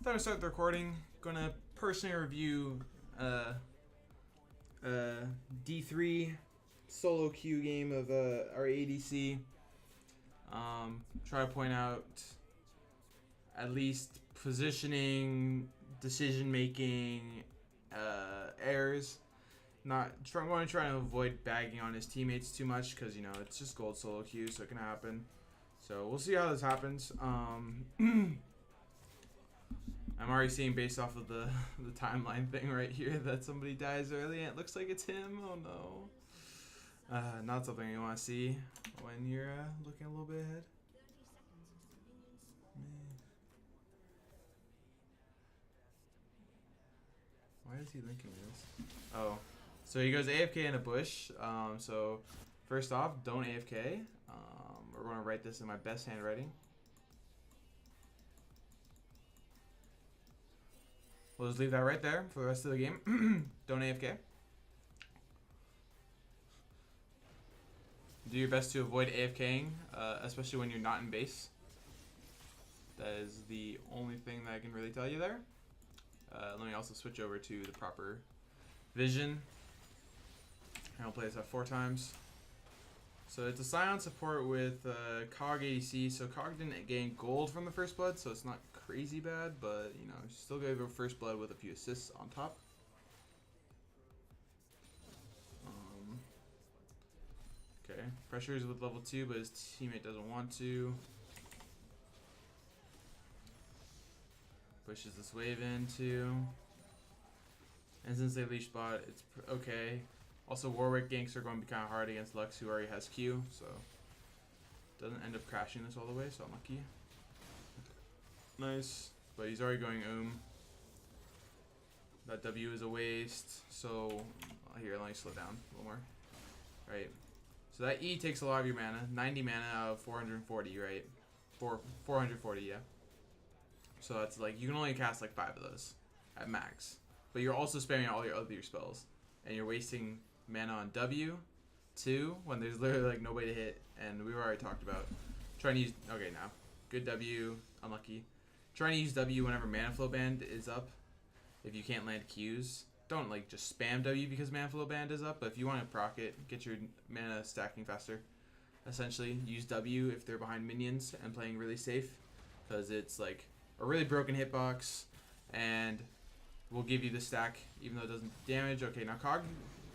Time to start the recording. Gonna personally review D3 solo queue game of our ADC. Try to point out at least positioning, decision making errors. I'm going to try to avoid bagging on his teammates too much because, you know, it's just gold solo queue, so it can happen. So we'll see how this happens. I'm already seeing, based off of the timeline thing right here, that somebody dies early and it looks like it's him. Oh no. Not something you want to see when you're looking a little bit ahead. Why is he linking this? Oh, so he goes AFK in a bush. So first off, don't AFK. We're going to write this in my best handwriting. We'll just leave that right there for the rest of the game. Don't AFK. Do your best to avoid AFKing, especially when you're not in base. That is the only thing that I can really tell you there. Let me also switch over to the proper vision. I'll play this 4 times. So it's a Scion support with Cog ADC. So Cog didn't gain gold from the first blood, so it's not crazy bad, but you know, still gonna go first blood with a few assists on top. Okay, pressure is with level 2, but his teammate doesn't want to. Pushes this wave in too. And since they leash bot, it's okay. Also, Warwick ganks are going to be kind of hard against Lux, who already has Q, so doesn't end up crashing this all the way, so unlucky. Nice, but he's already going That W is a waste, so here, let me slow down a little more. Right, so that E takes a lot of your mana, 90 mana out of 440, right? 440, yeah. So that's like, you can only cast like 5 of those at max. But you're also spamming all your other spells. And you're wasting mana on W, 2, when there's literally like nobody to hit. And we've already talked about trying to use, okay now, good W, unlucky. Trying to use W whenever mana flow band is up. If you can't land Qs, don't like just spam W because mana flow band is up. But if you want to proc it, get your mana stacking faster. Essentially, use W if they're behind minions and playing really safe. Because it's like a really broken hitbox and will give you the stack even though it doesn't damage. Okay, now Cog,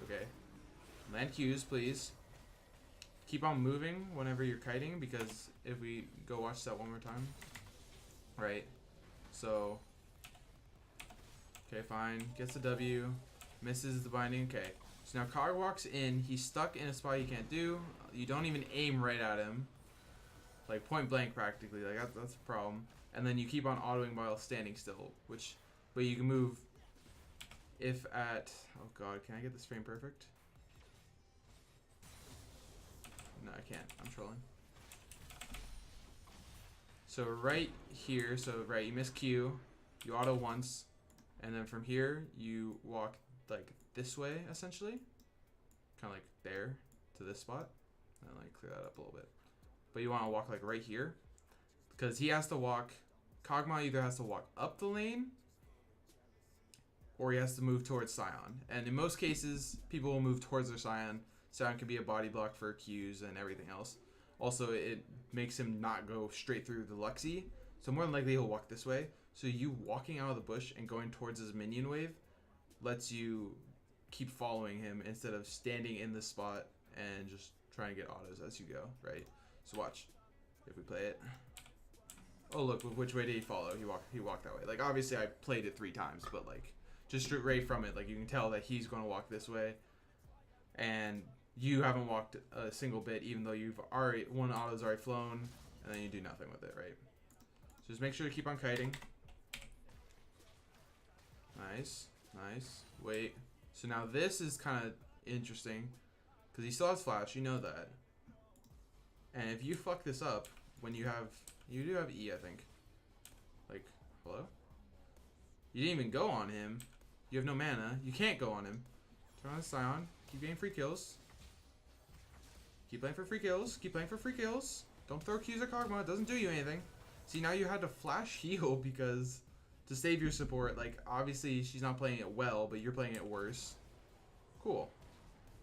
okay. Land Qs, please. Keep on moving whenever you're kiting, because if we go watch that one more time. Right. So, okay, fine. Gets the W. Misses the binding. Okay. So now Cog walks in. He's stuck in a spot he can't do. You don't even aim right at him. Like point blank practically. Like that's a problem. And then you keep on autoing while standing still, but you can move if at, oh god, can I get this frame perfect? No, I can't. I'm trolling. So right here, right, you miss Q, you auto once, and then from here you walk like this way essentially, kind of like there to this spot, and like clear that up a little bit. But you want to walk like right here, because he has to walk, Kog'Maw either has to walk up the lane or he has to move towards Scion. And in most cases, people will move towards their Scion. Scion can be a body block for Qs and everything else. Also, it makes him not go straight through the Luxie, so more than likely he'll walk this way. So you walking out of the bush and going towards his minion wave lets you keep following him instead of standing in the spot and just trying to get autos as you go, right? So watch, if we play it. Oh look, which way did he follow? He walked that way. Like obviously I played it 3 times, but like just straight from it, like you can tell that he's going to walk this way, and you haven't walked a single bit, even though you've already one auto's already flown, and then you do nothing with it, right? So just make sure to keep on kiting. Nice, nice. Wait. So now this is kind of interesting because he still has flash. You know that. And if you fuck this up, when you do have E, I think. Like, hello? You didn't even go on him. You have no mana. You can't go on him. Turn on the Scion. Keep getting free kills. Keep playing for free kills. Keep playing for free kills. Don't throw Qs at Kog'Maw. It doesn't do you anything. See, now you had to flash heal because to save your support. Like, obviously, she's not playing it well, but you're playing it worse. Cool.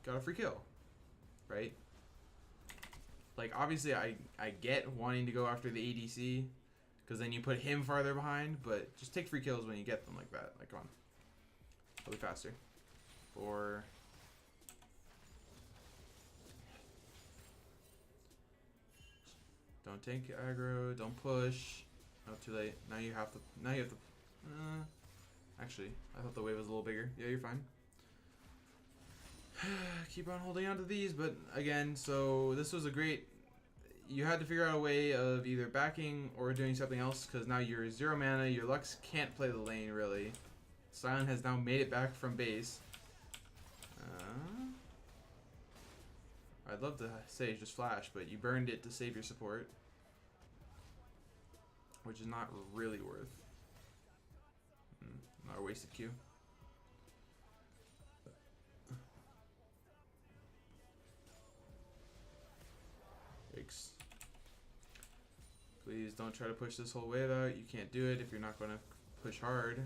Got a free kill. Right? Like, obviously, I get wanting to go after the ADC, because then you put him farther behind, but just take free kills when you get them like that. Like, come on. I'll be faster. 4... Don't take aggro. Don't push. Oh, too late. Now you have to. Now you have to. Actually, I thought the wave was a little bigger. Yeah, you're fine. Keep on holding on to these, but again, so this was a great. You had to figure out a way of either backing or doing something else, because now you're 0 mana. Your Lux can't play the lane really. Silent has now made it back from base. I'd love to say just flash, but you burned it to save your support, which is not really worth. Not a wasted Q. Yikes. Please don't try to push this whole wave out. You can't do it if you're not going to push hard.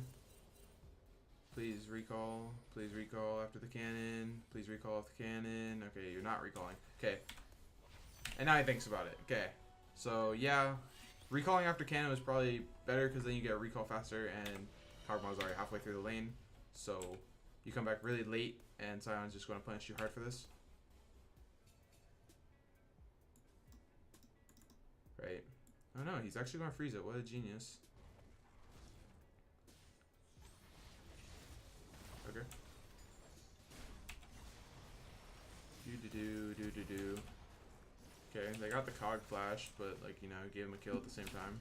Please recall. Please recall after the cannon. Please recall off the cannon. Okay, you're not recalling. Okay. And now he thinks about it. Okay. So, yeah. Recalling after cannon was probably better because then you get a recall faster and Kagama's already halfway through the lane. So, you come back really late and Sion's just going to punish you hard for this. Right. Oh no, he's actually going to freeze it. What a genius. Okay. Do. Okay, they got the cog flash, but like, you know, gave him a kill at the same time.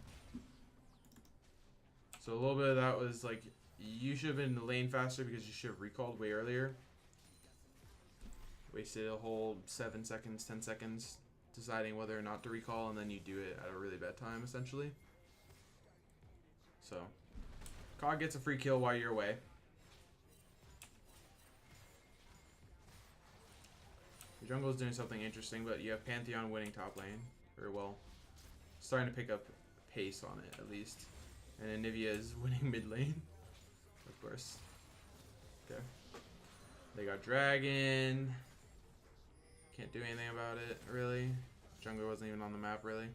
So a little bit of that was like, you should have been in the lane faster because you should have recalled way earlier. Wasted a whole 7 seconds, 10 seconds deciding whether or not to recall, and then you do it at a really bad time, essentially. So, cog gets a free kill while you're away. Your jungle's doing something interesting, but you have Pantheon winning top lane. Or, well, starting to pick up pace on it, at least. And Anivia is winning mid lane. Of course. Okay. They got Dragon. Can't do anything about it, really. Jungler wasn't even on the map, really.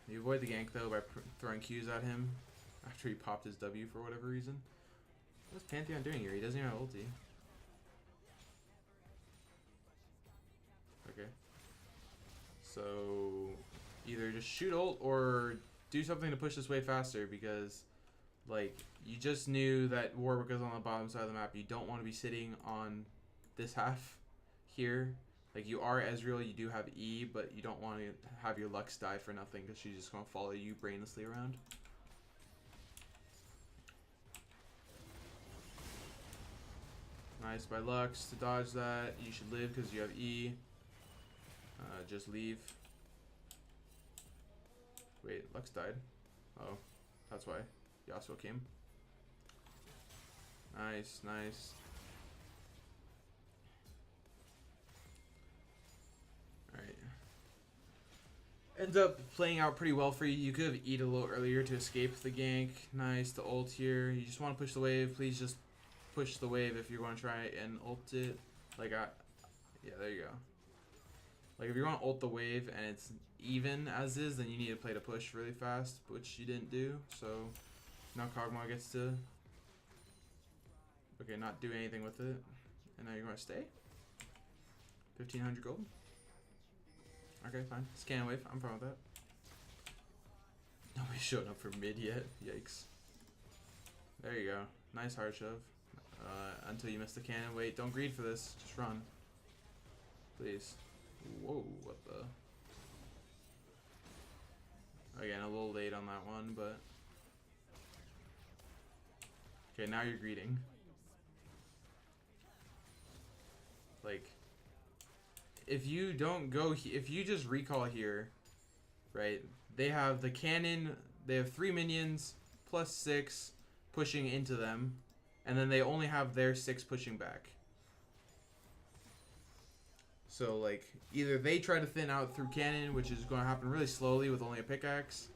You avoid the gank, though, by throwing Qs at him after he popped his W for whatever reason. What's Pantheon doing here? He doesn't even have ulti. Okay. So, either just shoot ult or do something to push this way faster because, like, you just knew that Warwick was on the bottom side of the map. You don't want to be sitting on this half here. Like, you are Ezreal, you do have E, but you don't want to have your Lux die for nothing because she's just going to follow you brainlessly around. Nice by Lux to dodge that. You should live because you have E. Just leave. Wait, Lux died. Oh, that's why. Yasuo came. Nice, nice. Alright. Ends up playing out pretty well for you. You could have eat a little earlier to escape the gank. Nice, the ult here. You just want to push the wave. Please just push the wave if you're going to try and ult it. Like, yeah, there you go. Like, if you're going to ult the wave and it's even as is, then you need to play to push really fast, which you didn't do. So, now Kog'Maw gets to, okay, not do anything with it. And now you're going to stay? 1,500 gold? Okay, fine. Scan wave. I'm fine with that. Nobody's showing up for mid yet. Yikes. There you go. Nice hard shove. Until you miss the cannon. Wait, don't greed for this. Just run. Please. Whoa, what the? Again, a little late on that one, but... Okay, now you're greeting. Like... If you don't go... If you just recall here, right? They have the cannon... They have 3 minions, plus 6 pushing into them. And then they only have their 6 pushing back. So, like, either they try to thin out through cannon, which is going to happen really slowly with only a pickaxe.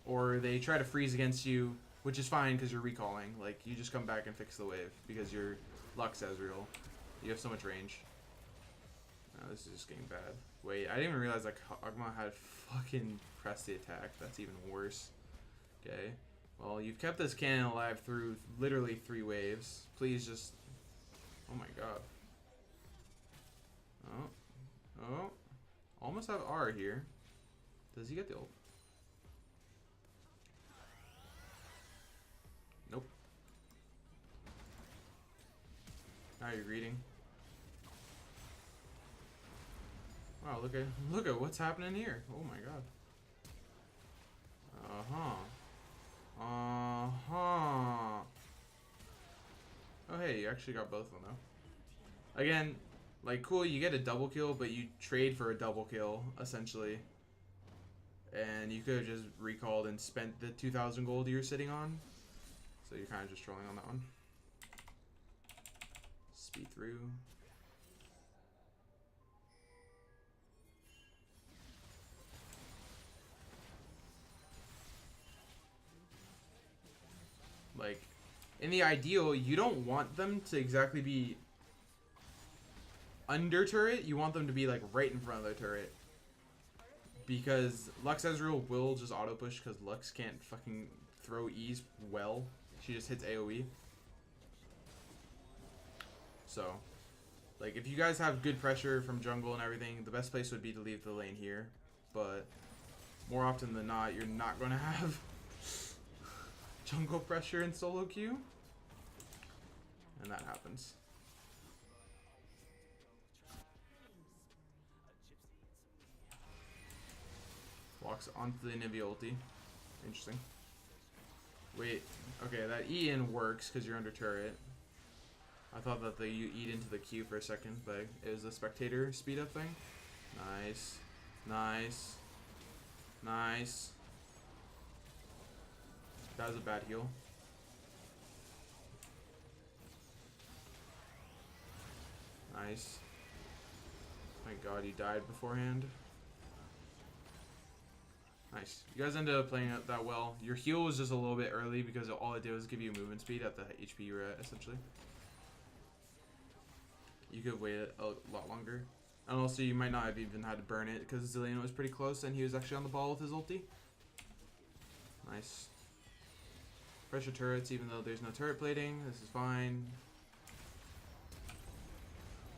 or they try to freeze against you, which is fine because you're recalling. Like, you just come back and fix the wave because you're Lux Ezreal. You have so much range. No, this is just getting bad. Wait, I didn't even realize like Agma had fucking pressed the attack. That's even worse. Okay. Well, you've kept this cannon alive through literally 3 waves. Please just... Oh my god. Oh. Oh. Almost have R here. Does he get the ult? Nope. Now you're greeting. Wow, look at what's happening here. Oh my god. Oh hey, you actually got both of them though. Again, like cool, you get a double kill, but you trade for a double kill essentially. And you could have just recalled and spent the 2,000 gold you're sitting on. So you're kind of just trolling on that one. Speed through. Like, in the ideal, you don't want them to exactly be under turret. You want them to be like right in front of the turret. Because Lux Ezreal will just auto push because Lux can't fucking throw E's well. She just hits AoE. So, like, if you guys have good pressure from jungle and everything, the best place would be to leave the lane here. But more often than not, you're not going to have jungle pressure in solo queue. And that happens. Walks onto the Nivea ulti. Interesting. Wait, okay, that E in works because you're under turret. I thought that you eat into the Q for a second, but it was a spectator speed up thing. Nice. Nice. Nice. That was a bad heal. Nice. Thank God you died beforehand. Nice. You guys ended up playing it that well. Your heal was just a little bit early because all it did was give you movement speed at the HP you were at, essentially. You could have waited a lot longer. And also, you might not have even had to burn it because Zillion was pretty close and he was actually on the ball with his ulti. Nice. Pressure turrets, even though there's no turret plating. This is fine.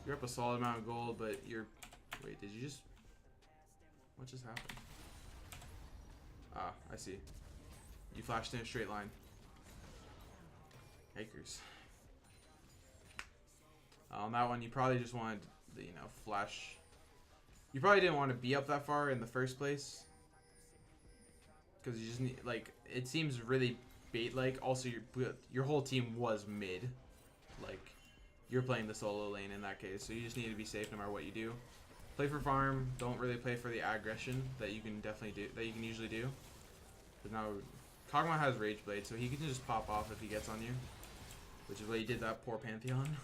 You're up a solid amount of gold, but you're... Wait, did you just... What just happened? Ah, I see. You flashed in a straight line. Acres. On that one, you probably just wanted, you know, flash. You probably didn't want to be up that far in the first place. Because you just need, like, it seems really bait-like. Also, your whole team was mid. Like, you're playing the solo lane in that case. So you just need to be safe no matter what you do. Play for farm. Don't really play for the aggression that you can definitely do, that you can usually do. Because now, Kog'Maw has Rage Blade, so he can just pop off if he gets on you. Which is what he did that poor Pantheon.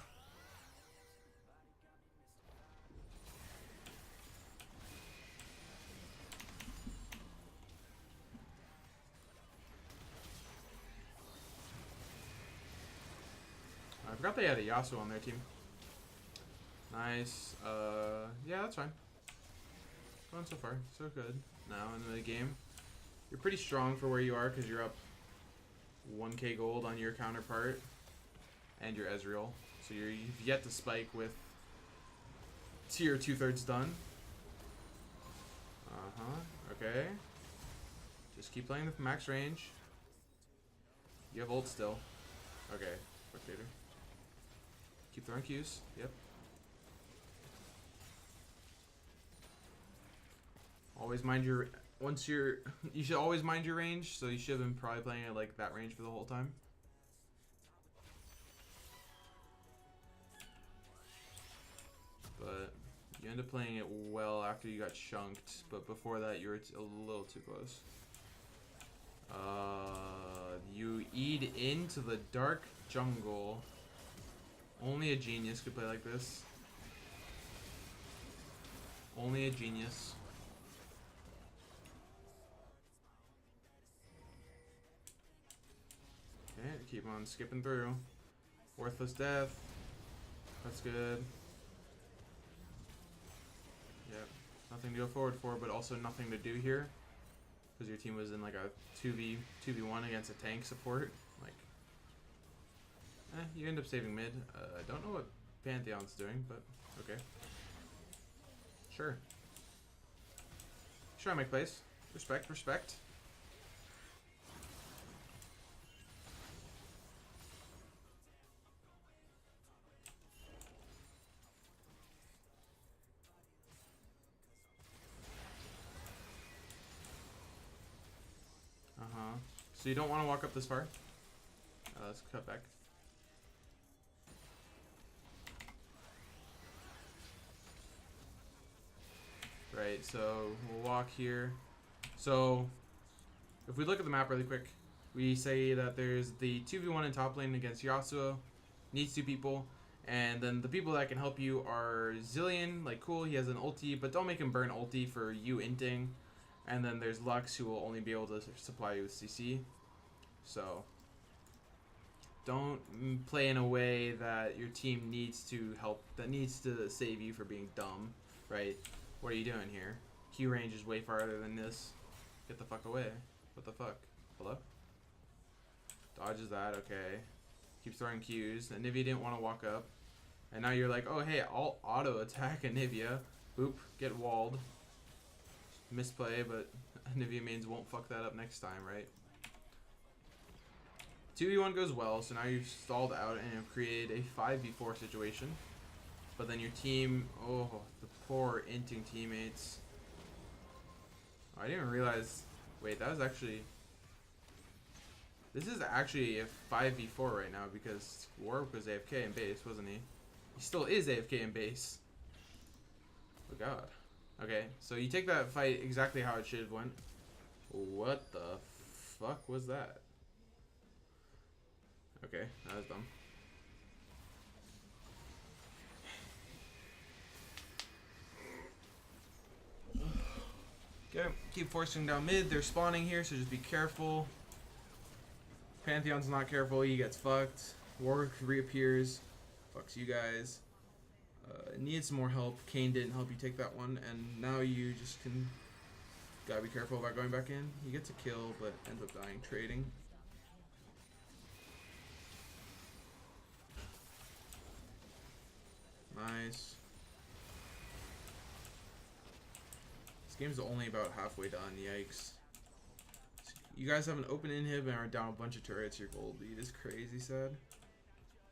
I forgot they had a Yasuo on their team. Nice. Yeah, that's fine. Going so far, so good. Now in the game, you're pretty strong for where you are because you're up 1k gold on your counterpart, and your Ezreal. So you've yet to spike with tier 2/3 done. Okay. Just keep playing with max range. You have ult still. Okay, spectator. Keep throwing Qs. Yep. Always mind your... You should always mind your range, so you should have been probably playing at like that range for the whole time. But you end up playing it well after you got chunked, but before that you were a little too close. You eat into the dark jungle. Only a genius could play like this. Only a genius. Keep on skipping through. Worthless death. That's good. Yep. Nothing to go forward for, but also nothing to do here. Because your team was in like a 2v1 against a tank support. Like, you end up saving mid. I don't know what Pantheon's doing, but okay. Sure. Sure, I make plays. Respect, respect. So you don't want to walk up this far. Let's cut back. Right, so we'll walk here. So if we look at the map really quick, we say that there's the 2v1 in top lane against Yasuo, needs 2 people, and then the people that can help you are Zillion, like cool, he has an ulti, but don't make him burn ulti for you inting. And then there's Lux, who will only be able to supply you with CC. So don't play in a way that your team needs to help, that needs to save you for being dumb, right? What are you doing here? Q range is way farther than this. Get the fuck away. What the fuck? Hello? Dodges that, okay. Keeps throwing Qs. Anivia didn't want to walk up. And now you're like, oh hey, I'll auto attack Anivia. Boop, get walled. Misplay, but Anivia mains won't fuck that up next time, right? 2v1 goes well, so now you've stalled out and have created a 5v4 situation. But then your team, oh, the poor inting teammates. Oh, I didn't even realize, wait, that was actually, this is actually a 5v4 right now because Warwick was AFK in base, wasn't he? He still is AFK in base. Oh god. Okay, so you take that fight exactly how it should have went. What the fuck was that? Okay, that was dumb. Okay, keep forcing down mid. They're spawning here, so just be careful. Pantheon's not careful, he gets fucked. Warwick reappears, fucks you guys. Needs some more help. Kane didn't help you take that one, and now you just can gotta be careful about going back in. He gets a kill, but ends up dying trading. Nice. This game's only about halfway done. Yikes. You guys have an open inhib and are down a bunch of turrets. Your gold lead is crazy sad.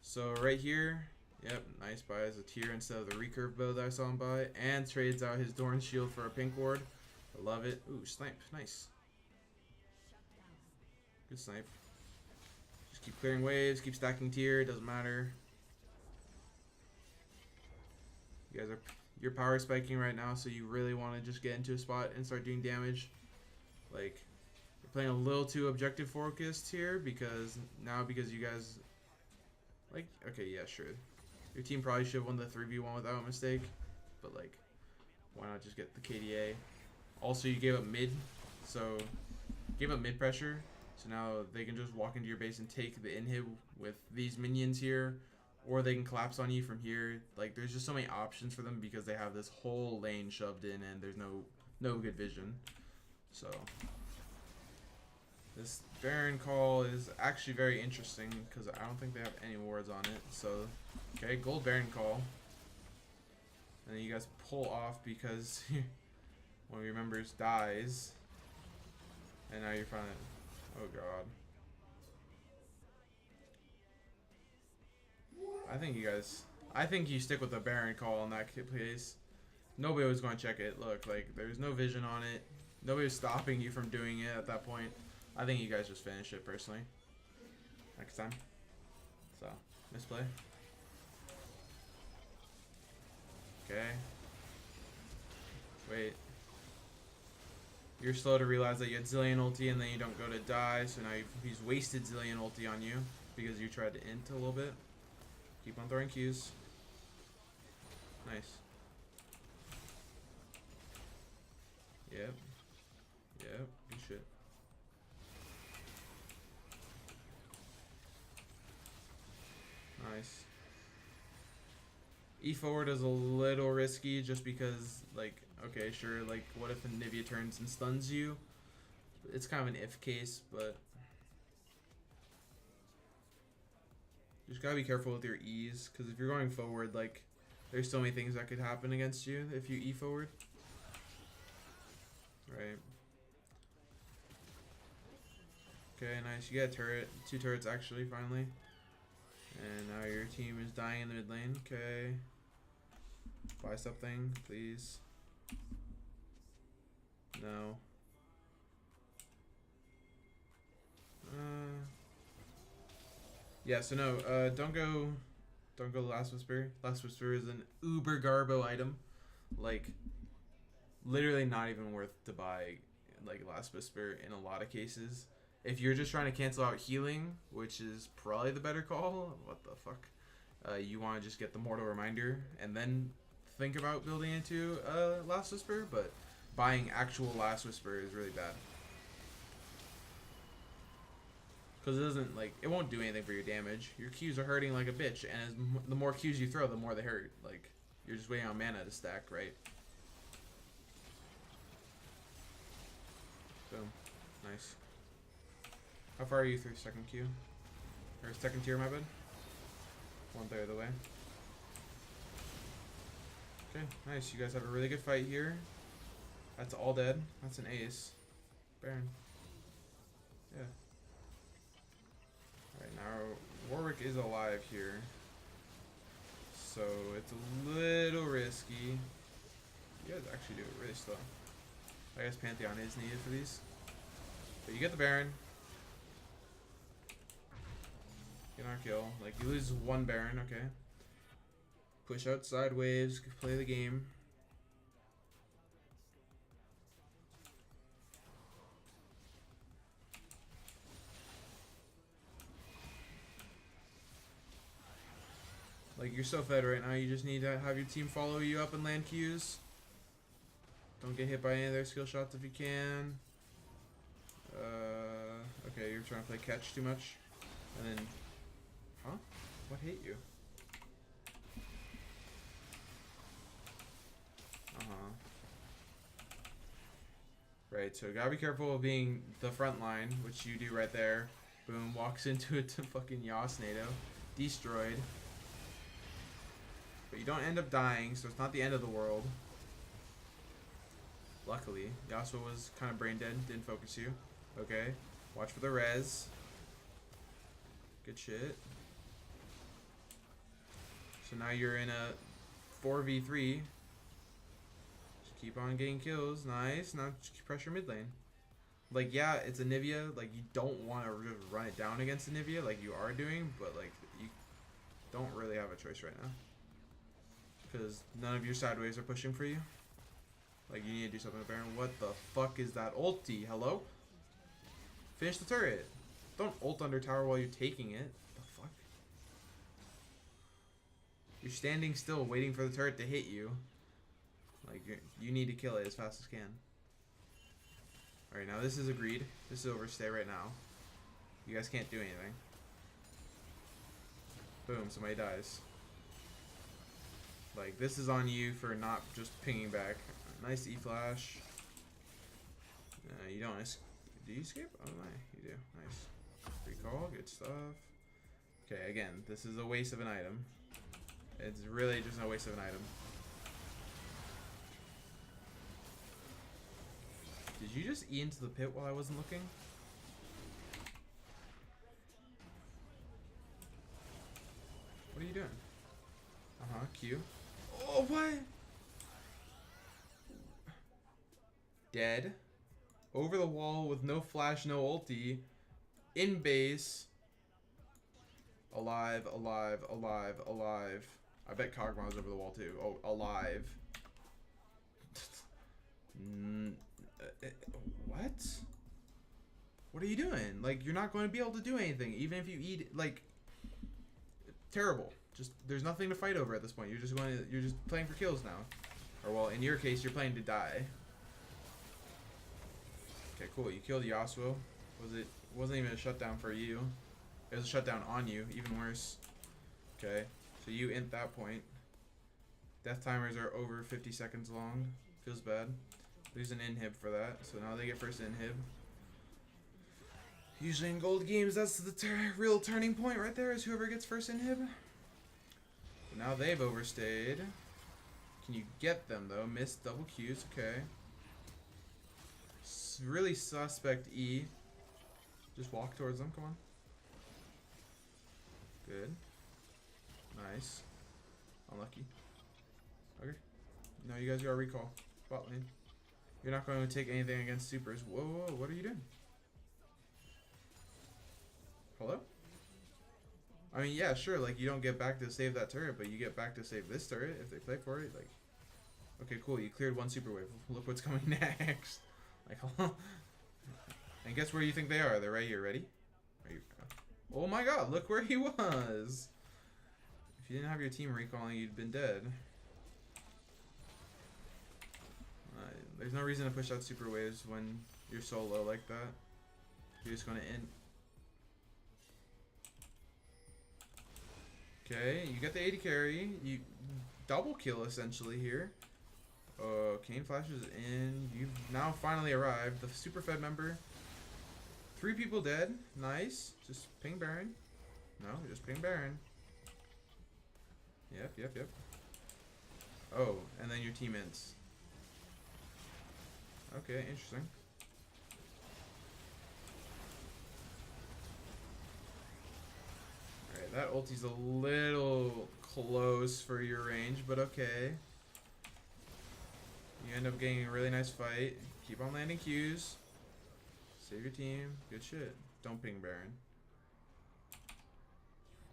So right here, yep, nice buys a tier instead of the recurve bow that I saw him buy, and trades out his Dorn shield for a pink ward. I love it. Ooh, snipe, nice. Good snipe. Just keep clearing waves, keep stacking tier, doesn't matter. You guys are, you're power spiking right now, so you really want to just get into a spot and start doing damage. Like, you're playing a little too objective focused here because you guys, like, okay, yeah, sure. Your team probably should have won the 3v1 without a mistake, but like, why not just get the KDA? Also, you gave up mid, so gave up mid pressure, so now they can just walk into your base and take the inhib with these minions here, or they can collapse on you from here. Like, there's just so many options for them because they have this whole lane shoved in and there's no good vision. So this Baron call is actually very interesting because I don't think they have any wards on it. So, okay, gold Baron call. And then you guys pull off because one of your members dies. And now you're finally, oh god. I think you stick with the Baron call in that case. Nobody was going to check it. Look, like, there's no vision on it. Nobody was stopping you from doing it at that point. I think you guys just finish it, personally. Next time. So, misplay. Okay. Wait. You're slow to realize that you had Zillion ulti and then you don't go to die, so now he's wasted Zillion ulti on you because you tried to int a little bit. Keep on throwing Qs. Nice. Yep. Yep. Good shit. E forward is a little risky just because, like, okay, sure, like, what if Anivia turns and stuns you? It's kind of an if case, but you just gotta be careful with your E's, because if you're going forward, like, there's so many things that could happen against you if you E forward. Right. Okay, nice. You get a turret. 2 turrets, actually, finally. And now your team is dying in the mid lane. Okay. Buy something, please. No. Yeah, so no, don't go Last Whisper. Last Whisper is an uber garbo item. Like, literally not even worth to buy, like, Last Whisper in a lot of cases. If you're just trying to cancel out healing, which is probably the better call, what the fuck? You want to just get the Mortal Reminder and then think about building into Last Whisper, but buying actual Last Whisper is really bad. Because it doesn't, like, it won't do anything for your damage. Your Qs are hurting like a bitch, and the more Qs you throw, the more they hurt. Like, you're just waiting on mana to stack, right? Boom. Nice. How far are you through second Q? Or second tier, my bad? 1/3 of the way. Okay, nice. You guys have a really good fight here. That's all dead. That's an ace. Baron. Yeah. Alright, now Warwick is alive here. So it's a little risky. You guys actually do it really slow. I guess Pantheon is needed for these. But you get the Baron. Get our kill. Like, you lose 1 Baron, okay. Push outside waves, play the game. Like, you're so fed right now, you just need to have your team follow you up and land Qs. Don't get hit by any of their skill shots if you can. Okay, you're trying to play catch too much. And then... Huh? What hit you? Right, so gotta be careful of being the front line, which you do right there. Boom, walks into it to fucking Yasnado. Destroyed. But you don't end up dying, so it's not the end of the world. Luckily, Yasuo was kind of brain dead, didn't focus you. Okay, watch for the res. Good shit. So now you're in a 4v3. Just keep on getting kills. Nice. Now just pressure mid lane. Like, yeah, it's Anivia. Like, you don't want to just run it down against Anivia like you are doing, but, like, you don't really have a choice right now. Because none of your sideways are pushing for you. Like, you need to do something with Baron. What the fuck is that ulti? Hello? Finish the turret. Don't ult under tower while you're taking it. What the fuck? You're standing still waiting for the turret to hit you. Like, you need to kill it as fast as can. Alright, now this is agreed. This is overstay right now. You guys can't do anything. Boom, somebody dies. Like, this is on you for not just pinging back. Nice E-flash. You don't... Do you escape? Oh, my. You do. Nice. Recall. Good stuff. Okay, again, this is a waste of an item. It's really just a waste of an item. Did you just E into the pit while I wasn't looking? What are you doing? Uh-huh, Q. Oh, what? Dead. Over the wall with no flash, no ulti. In base. Alive, alive, alive, alive. I bet Kog'Maw was over the wall too. Oh, alive. What? What are you doing? Like, you're not going to be able to do anything. Even if you eat, like... Terrible. Just, there's nothing to fight over at this point. You're just playing for kills now. Or, well, in your case, you're playing to die. Okay, cool. You killed Yasuo. Wasn't even a shutdown for you. It was a shutdown on you. Even worse. Okay. So you int that point. Death timers are over 50 seconds long. Feels bad. Lose an inhib for that. So now they get first inhib. Usually in gold games, that's the real turning point right there, is whoever gets first inhib. But now they've overstayed. Can you get them though? Missed double Qs, okay. Really suspect E. Just walk towards them, come on. Good. Nice. Unlucky. Okay. No, you guys got a recall. Bot lane. You're not going to take anything against supers. Whoa, whoa, what are you doing? Hello? I mean, yeah, sure, like, you don't get back to save that turret, but you get back to save this turret if they play for it. Like, okay, cool, you cleared one super wave. Look what's coming next. Like, hello? And guess where you think they are? They're right here. Ready? Are you? Oh my god, look where he was! If you didn't have your team recalling, you'd been dead. There's no reason to push out super waves when you're so low like that. You're just going to end. Okay, you get the 80 carry. You double kill essentially here. Kane flashes in. You've now finally arrived. The super fed member. 3 people dead. Nice. Just ping Baron. No, just ping Baron. Yep, yep, yep. Oh, and then your team ends. Okay, interesting. Alright, that ulti's a little close for your range, but okay. You end up getting a really nice fight. Keep on landing Qs. Save your team. Good shit. Don't ping Baron.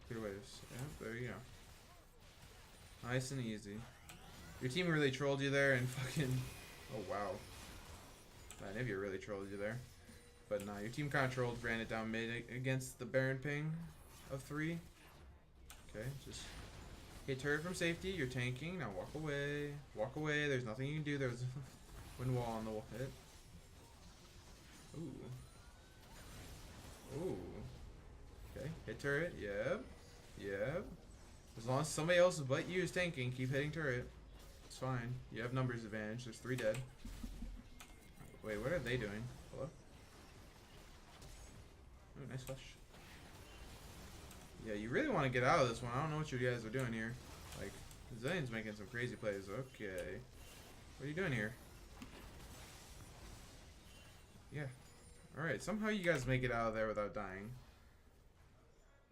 Good waves. Yeah, there you go. Nice and easy. Your team really trolled you there and fucking... Oh, wow. Nivea really trolled you there. But nah, your team kind of trolled, ran it down mid against the Baron ping of 3. Okay, just hit turret from safety. You're tanking. Now walk away. Walk away. There's nothing you can do. There's a wind wall on the hit. Ooh. Ooh. Okay, hit turret. Yep. Yep. As long as somebody else but you is tanking, keep hitting turret. It's fine. You have numbers advantage. There's 3 dead. Wait, what are they doing? Hello? Oh, nice flush. Yeah, you really want to get out of this one. I don't know what you guys are doing here. Like, Zillion's making some crazy plays. Okay. What are you doing here? Yeah. Alright, somehow you guys make it out of there without dying.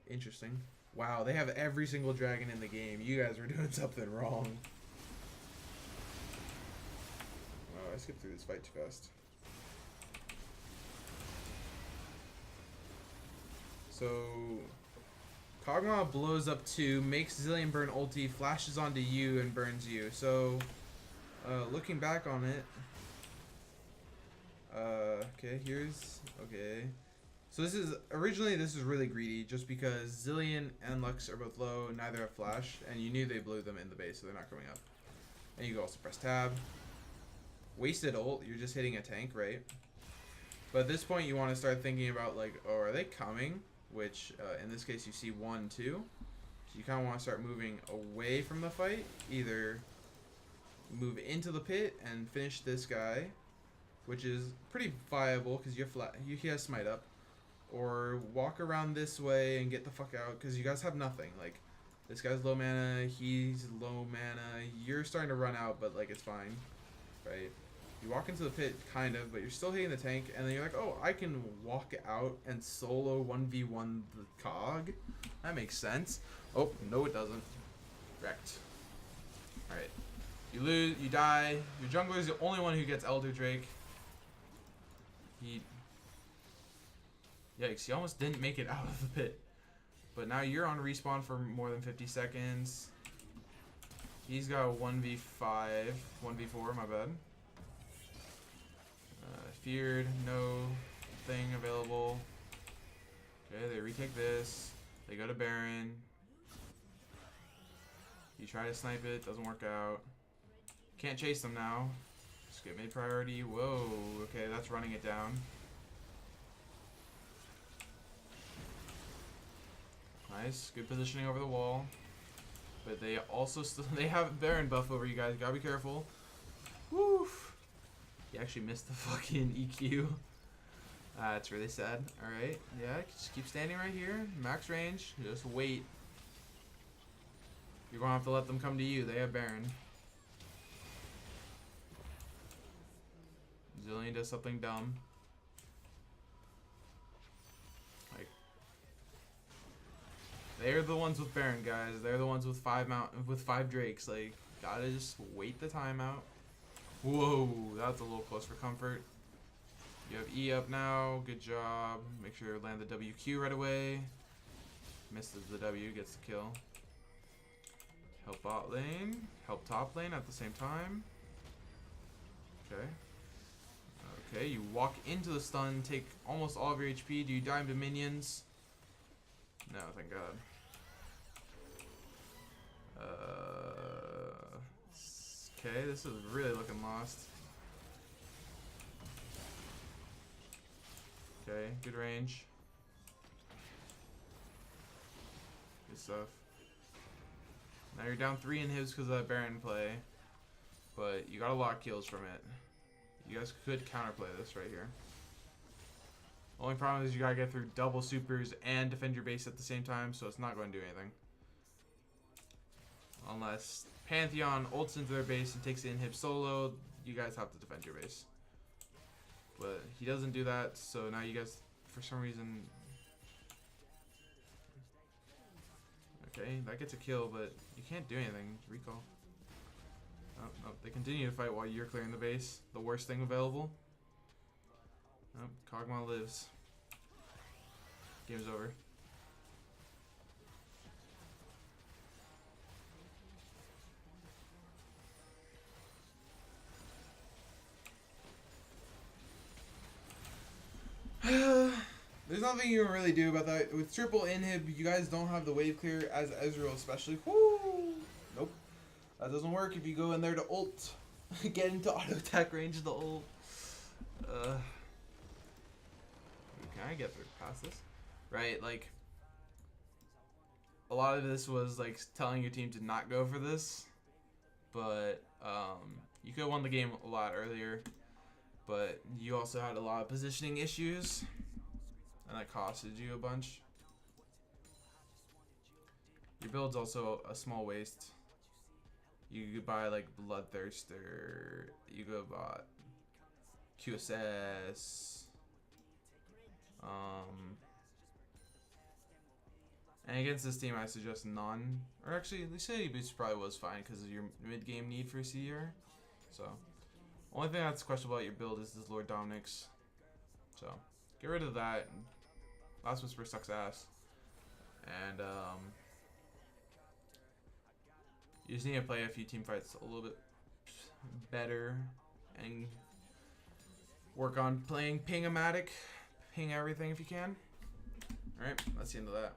Interesting. Wow, they have every single dragon in the game. You guys are doing something wrong. Wow, I skipped through this fight too fast. So, Kog'Maw blows up 2, makes Zillion burn ulti, flashes onto you, and burns you. So, looking back on it, okay, okay. So this is, originally this is really greedy, just because Zillion and Lux are both low, neither have flash, and you knew they blew them in the base, so they're not coming up. And you can also press tab. Wasted ult, you're just hitting a tank, right? But at this point, you want to start thinking about, like, oh, are they coming? Which, in this case, you see 1, 2. So you kind of want to start moving away from the fight. Either move into the pit and finish this guy, which is pretty viable because he has smite up. Or walk around this way and get the fuck out because you guys have nothing. Like, this guy's low mana, he's low mana. You're starting to run out, but, like, it's fine, right? You walk into the pit, kind of, but you're still hitting the tank, and then you're like, oh, I can walk out and solo 1v1 the Cog? That makes sense. Oh, no it doesn't. Wrecked. Alright. You lose, you die. Your jungler is the only one who gets Elder Drake. Yikes, he almost didn't make it out of the pit. But now you're on respawn for more than 50 seconds. He's got a 1v5, 1v4, my bad. Feared, no thing available. Okay, they retake this. They go to Baron. You try to snipe it, doesn't work out. Can't chase them now. Skip mid priority. Whoa, okay, that's running it down. Nice, good positioning over the wall. But they also still they have Baron buff over you guys. Gotta be careful. Woof. You actually missed the fucking EQ. That's really sad. Alright. Yeah, just keep standing right here. Max range. Just wait. You're gonna have to let them come to you. They have Baron. Zillion does something dumb. Like, they're the ones with Baron, guys. They're the ones with five Drakes. Like, gotta just wait the timeout. Whoa, that's a little close for comfort. You have E up now. Good job. Make sure you land the WQ right away. Misses the W, gets the kill. Help bot lane. Help top lane at the same time. Okay. Okay, you walk into the stun, take almost all of your HP. Do you die to minions? No, thank God. Okay, this is really looking lost. Okay, good range. Good stuff. Now you're down 3 inhibs because of that Baron play, but you got a lot of kills from it. You guys could counterplay this right here. Only problem is you gotta get through double supers and defend your base at the same time, so it's not going to do anything. Unless Pantheon ults into their base and takes the inhib solo, you guys have to defend your base. But he doesn't do that, so now you guys, for some reason... Okay, that gets a kill, but you can't do anything. Recall. Oh, no, they continue to fight while you're clearing the base. The worst thing available. Oh, Kog'Maw lives. Game's over. There's nothing you can really do about that. With triple inhib, you guys don't have the wave clear as Ezreal especially. Woo! Nope. That doesn't work if you go in there to ult. Get into auto attack range of the ult. Can I get through past this? Right, like, a lot of this was like telling your team to not go for this, but you could have won the game a lot earlier, but you also had a lot of positioning issues, and that costed you a bunch. Your build's also a small waste. You could buy like Bloodthirster, you could buy QSS, and against this team I suggest none, or actually the City Boost probably was fine because of your mid-game need for CR. So, only thing that's questionable about your build is this Lord Dominic's. So, get rid of that. Last Whisper sucks ass. And, you just need to play a few team fights a little bit better and work on playing Ping-O-Matic. Ping everything if you can. Alright, that's the end of that.